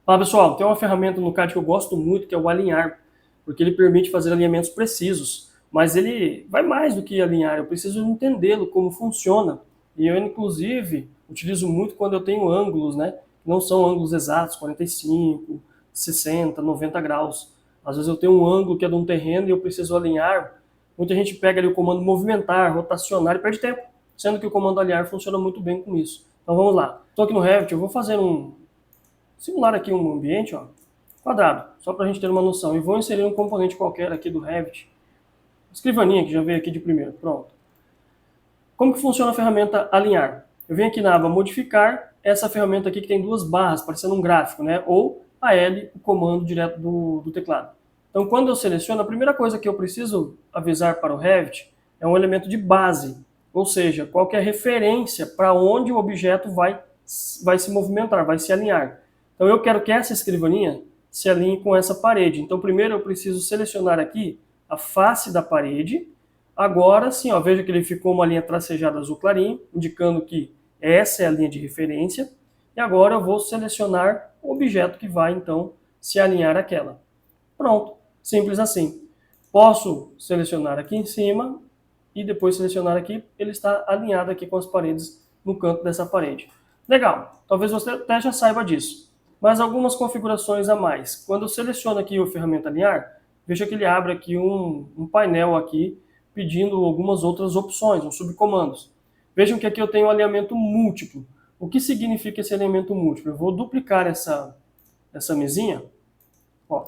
Fala pessoal, tem uma ferramenta no CAD que eu gosto muito, que é o alinhar, porque ele permite fazer alinhamentos precisos, mas ele vai mais do que alinhar, eu preciso entendê-lo, como funciona. E eu, inclusive, utilizo muito quando eu tenho ângulos, né? Não são ângulos exatos, 45, 60, 90 graus. Às vezes eu tenho um ângulo que é de um terreno e eu preciso alinhar. Muita gente pega ali o comando movimentar, rotacionar e perde tempo, sendo que o comando alinhar funciona muito bem com isso. Então vamos lá. Estou aqui no Revit, eu vou fazer simular aqui um ambiente, ó, quadrado, só para a gente ter uma noção. E vou inserir um componente qualquer aqui do Revit. Escrivaninha, que já veio aqui de primeiro. Pronto. Como que funciona a ferramenta alinhar? Eu venho aqui na aba modificar, essa ferramenta aqui que tem duas barras, parecendo um gráfico, né? Ou a L, o comando direto do teclado. Então, quando eu seleciono, a primeira coisa que eu preciso avisar para o Revit é um elemento de base, ou seja, qual que é a referência para onde o objeto vai se movimentar, vai se alinhar. Então, eu quero que essa escrivaninha se alinhe com essa parede. Então, primeiro eu preciso selecionar aqui a face da parede. Agora sim, ó, veja que ele ficou uma linha tracejada azul clarinho, indicando que essa é a linha de referência. E agora eu vou selecionar o objeto que vai, então, se alinhar àquela. Pronto, simples assim. Posso selecionar aqui em cima e depois selecionar aqui, ele está alinhado aqui com as paredes, no canto dessa parede. Legal, talvez você até já saiba disso. Mas algumas configurações a mais. Quando eu seleciono aqui o ferramenta alinhar, veja que ele abre aqui um painel aqui, pedindo algumas outras opções, uns subcomandos. Vejam que aqui eu tenho um alinhamento múltiplo. O que significa esse alinhamento múltiplo? Eu vou duplicar essa mesinha, ó,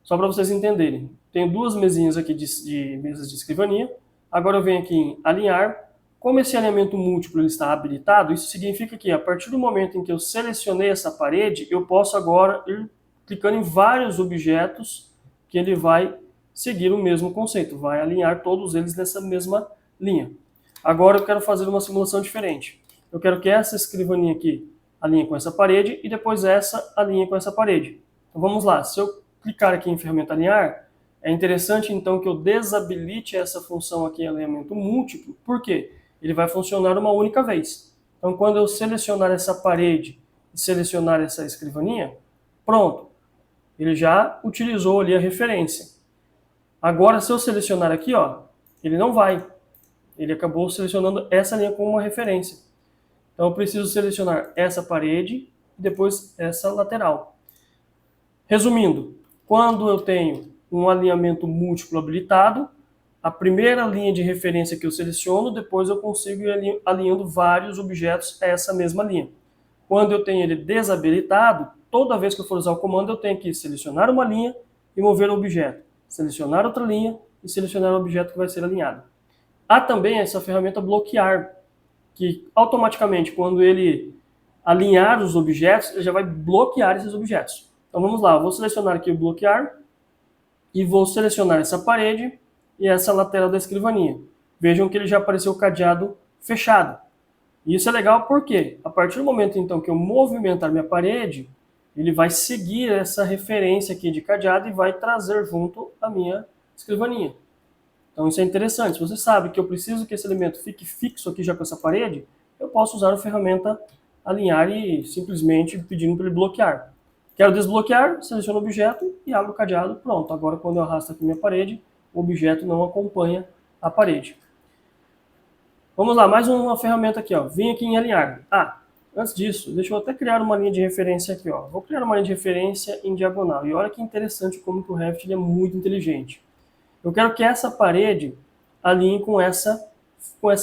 só para vocês entenderem. Tenho duas mesinhas aqui de mesas de escrivaninha. Agora eu venho aqui em alinhar. Como esse alinhamento múltiplo ele está habilitado, isso significa que a partir do momento em que eu selecionei essa parede, eu posso agora ir clicando em vários objetos que ele vai seguir o mesmo conceito, vai alinhar todos eles nessa mesma linha. Agora eu quero fazer uma simulação diferente. Eu quero que essa escrivaninha aqui alinhe com essa parede e depois essa alinhe com essa parede. Então vamos lá, se eu clicar aqui em ferramenta alinhar, é interessante então que eu desabilite essa função aqui em alinhamento múltiplo. Por quê? Ele vai funcionar uma única vez. Então quando eu selecionar essa parede e selecionar essa escrivaninha, pronto, ele já utilizou ali a referência. Agora se eu selecionar aqui, ó, ele não vai. Ele acabou selecionando essa linha como uma referência. Então eu preciso selecionar essa parede e depois essa lateral. Resumindo, quando eu tenho um alinhamento múltiplo habilitado, a primeira linha de referência que eu seleciono, depois eu consigo ir alinhando vários objetos a essa mesma linha. Quando eu tenho ele desabilitado, toda vez que eu for usar o comando, eu tenho que selecionar uma linha e mover o objeto. Selecionar outra linha e selecionar o objeto que vai ser alinhado. Há também essa ferramenta bloquear, que automaticamente, quando ele alinhar os objetos, ele já vai bloquear esses objetos. Então vamos lá, eu vou selecionar aqui o bloquear e vou selecionar essa parede e essa lateral da escrivaninha. Vejam que ele já apareceu cadeado fechado. E isso é legal porque, a partir do momento então que eu movimentar minha parede, ele vai seguir essa referência aqui de cadeado e vai trazer junto a minha escrivaninha. Então isso é interessante. Se você sabe que eu preciso que esse elemento fique fixo aqui já com essa parede, eu posso usar a ferramenta alinhar e simplesmente pedindo para ele bloquear. Quero desbloquear, seleciono o objeto e abro o cadeado. Pronto, agora quando eu arrasto aqui minha parede, o objeto não acompanha a parede. Vamos lá, mais uma ferramenta aqui, ó. Vim aqui em alinhar. Antes disso, deixa eu até criar uma linha de referência aqui, ó. Vou criar uma linha de referência em diagonal. E olha que interessante como que o Revit é muito inteligente. Eu quero que essa parede alinhe com essa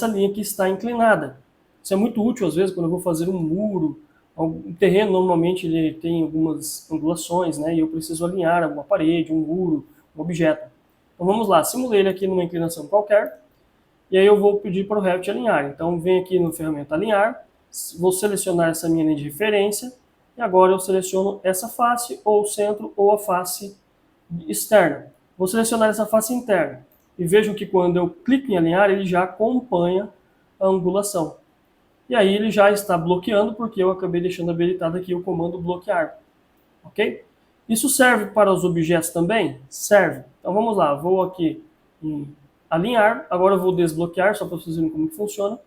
linha que está inclinada. Isso é muito útil, às vezes, quando eu vou fazer um muro. Um terreno, normalmente, ele tem algumas angulações, né? E eu preciso alinhar alguma parede, um muro, um objeto. Então vamos lá, simulei ele aqui numa inclinação qualquer. E aí eu vou pedir para o Revit alinhar. Então venho aqui no ferramenta alinhar, vou selecionar essa minha linha de referência. E agora eu seleciono essa face, ou o centro, ou a face externa. Vou selecionar essa face interna. E vejam que quando eu clico em alinhar, ele já acompanha a angulação. E aí ele já está bloqueando, porque eu acabei deixando habilitado aqui o comando bloquear. Ok? Isso serve para os objetos também? Serve. Então vamos lá, vou aqui em alinhar, agora eu vou desbloquear, só para vocês verem como que funciona.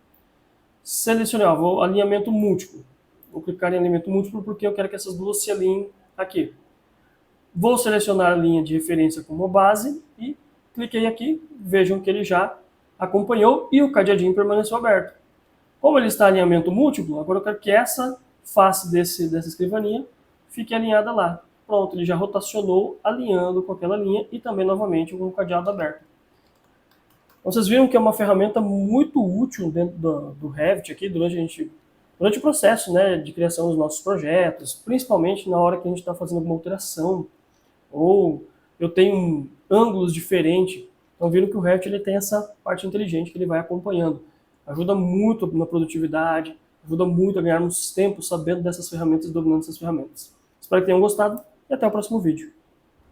Selecionei, vou alinhamento múltiplo. Vou clicar em alinhamento múltiplo porque eu quero que essas duas se alinhem aqui. Vou selecionar a linha de referência como base e cliquei aqui. Vejam que ele já acompanhou e o cadeadinho permaneceu aberto. Como ele está em alinhamento múltiplo, agora eu quero que essa face dessa escrivaninha fique alinhada lá. Pronto, ele já rotacionou alinhando com aquela linha e também novamente com o cadeado aberto. Então, vocês viram que é uma ferramenta muito útil dentro do Revit aqui durante o processo, né, de criação dos nossos projetos, principalmente na hora que a gente está fazendo alguma alteração ou eu tenho ângulos diferentes. Então, viram que o Revit ele tem essa parte inteligente que ele vai acompanhando. Ajuda muito na produtividade, ajuda muito a ganharmos tempo sabendo dessas ferramentas e dominando essas ferramentas. Espero que tenham gostado e até o próximo vídeo.